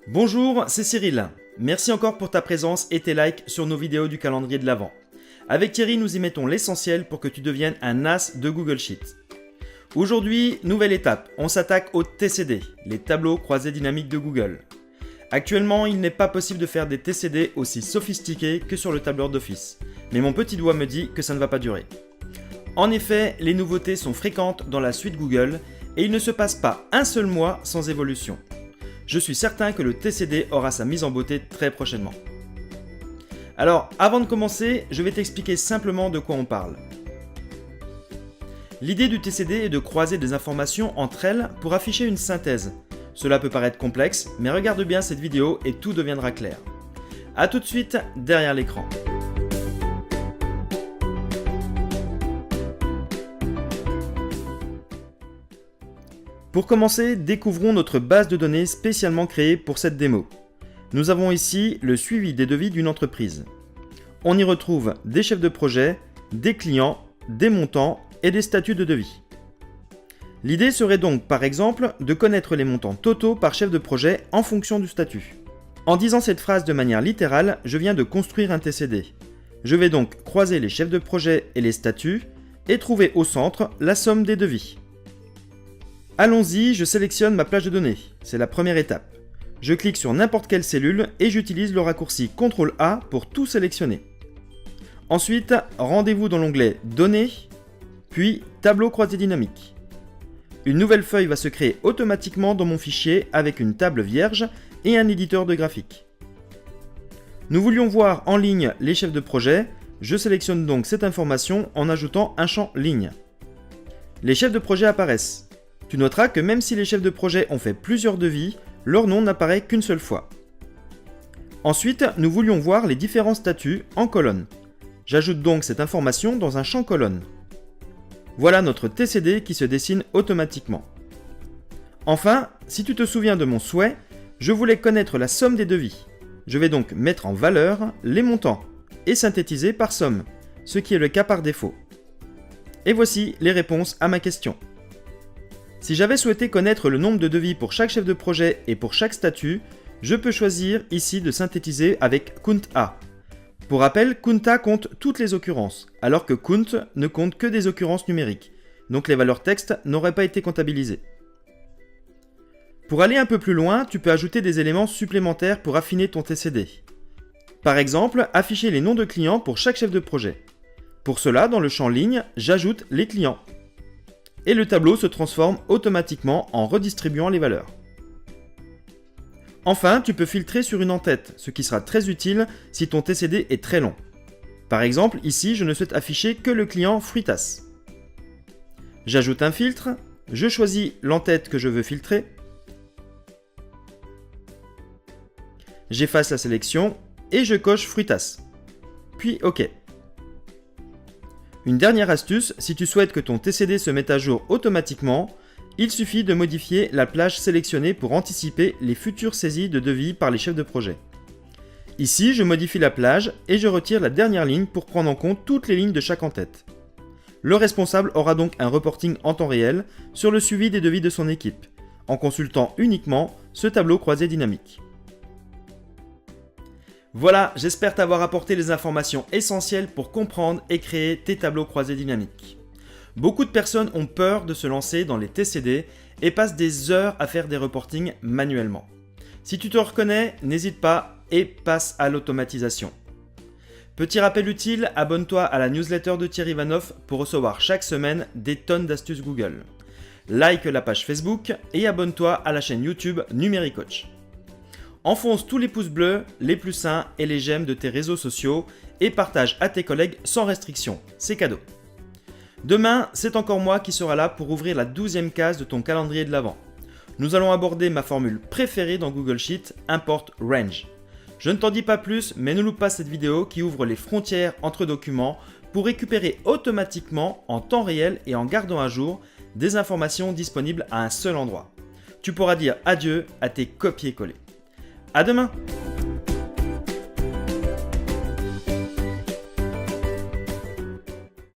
Bonjour, c'est Cyril. Merci encore pour ta présence et tes likes sur nos vidéos du calendrier de l'Avent. Avec Thierry, nous y mettons l'essentiel pour que tu deviennes un as de Google Sheets. Aujourd'hui, nouvelle étape, on s'attaque aux TCD, les tableaux croisés dynamiques de Google. Actuellement, il n'est pas possible de faire des TCD aussi sophistiqués que sur le tableur d'Office, mais mon petit doigt me dit que ça ne va pas durer. En effet, les nouveautés sont fréquentes dans la suite Google et il ne se passe pas un seul mois sans évolution. Je suis certain que le TCD aura sa mise en beauté très prochainement. Alors, avant de commencer, je vais t'expliquer simplement de quoi on parle. L'idée du TCD est de croiser des informations entre elles pour afficher une synthèse. Cela peut paraître complexe, mais regarde bien cette vidéo et tout deviendra clair. A tout de suite derrière l'écran. Pour commencer, découvrons notre base de données spécialement créée pour cette démo. Nous avons ici le suivi des devis d'une entreprise. On y retrouve des chefs de projet, des clients, des montants et des statuts de devis. L'idée serait donc par exemple de connaître les montants totaux par chef de projet en fonction du statut. En disant cette phrase de manière littérale, je viens de construire un TCD. Je vais donc croiser les chefs de projet et les statuts et trouver au centre la somme des devis. Allons-y, je sélectionne ma plage de données, c'est la première étape. Je clique sur n'importe quelle cellule et j'utilise le raccourci CTRL-A pour tout sélectionner. Ensuite, rendez-vous dans l'onglet Données, puis Tableau croisé dynamique. Une nouvelle feuille va se créer automatiquement dans mon fichier avec une table vierge et un éditeur de graphiques. Nous voulions voir en ligne les chefs de projet, je sélectionne donc cette information en ajoutant un champ ligne. Les chefs de projet apparaissent. Tu noteras que même si les chefs de projet ont fait plusieurs devis, leur nom n'apparaît qu'une seule fois. Ensuite, nous voulions voir les différents statuts en colonne. J'ajoute donc cette information dans un champ colonne. Voilà notre TCD qui se dessine automatiquement. Enfin, si tu te souviens de mon souhait, je voulais connaître la somme des devis. Je vais donc mettre en valeur les montants et synthétiser par somme, ce qui est le cas par défaut. Et voici les réponses à ma question. Si j'avais souhaité connaître le nombre de devis pour chaque chef de projet et pour chaque statut, je peux choisir ici de synthétiser avec count_a. Pour rappel, count_a compte toutes les occurrences, alors que count ne compte que des occurrences numériques, donc les valeurs texte n'auraient pas été comptabilisées. Pour aller un peu plus loin, tu peux ajouter des éléments supplémentaires pour affiner ton TCD. Par exemple, afficher les noms de clients pour chaque chef de projet. Pour cela, dans le champ ligne, j'ajoute les clients. Et le tableau se transforme automatiquement en redistribuant les valeurs. Enfin, tu peux filtrer sur une en-tête, ce qui sera très utile si ton TCD est très long. Par exemple, ici, je ne souhaite afficher que le client Fruitas. J'ajoute un filtre, je choisis l'en-tête que je veux filtrer, j'efface la sélection et je coche Fruitas. Puis OK. Une dernière astuce, si tu souhaites que ton TCD se mette à jour automatiquement, il suffit de modifier la plage sélectionnée pour anticiper les futures saisies de devis par les chefs de projet. Ici, je modifie la plage et je retire la dernière ligne pour prendre en compte toutes les lignes de chaque en-tête. Le responsable aura donc un reporting en temps réel sur le suivi des devis de son équipe, en consultant uniquement ce tableau croisé dynamique. Voilà, j'espère t'avoir apporté les informations essentielles pour comprendre et créer tes tableaux croisés dynamiques. Beaucoup de personnes ont peur de se lancer dans les TCD et passent des heures à faire des reportings manuellement. Si tu te reconnais, n'hésite pas et passe à l'automatisation. Petit rappel utile, abonne-toi à la newsletter de Thierry Vanoff pour recevoir chaque semaine des tonnes d'astuces Google. Like la page Facebook et abonne-toi à la chaîne YouTube Numéricoach. Enfonce tous les pouces bleus, les plus sains et les j'aime de tes réseaux sociaux et partage à tes collègues sans restriction, c'est cadeau. Demain, c'est encore moi qui sera là pour ouvrir la 12e case de ton calendrier de l'Avent. Nous allons aborder ma formule préférée dans Google Sheets, Import Range. Je ne t'en dis pas plus, mais ne loupe pas cette vidéo qui ouvre les frontières entre documents pour récupérer automatiquement, en temps réel et en gardant à jour, des informations disponibles à un seul endroit. Tu pourras dire adieu à tes copier-coller. À demain!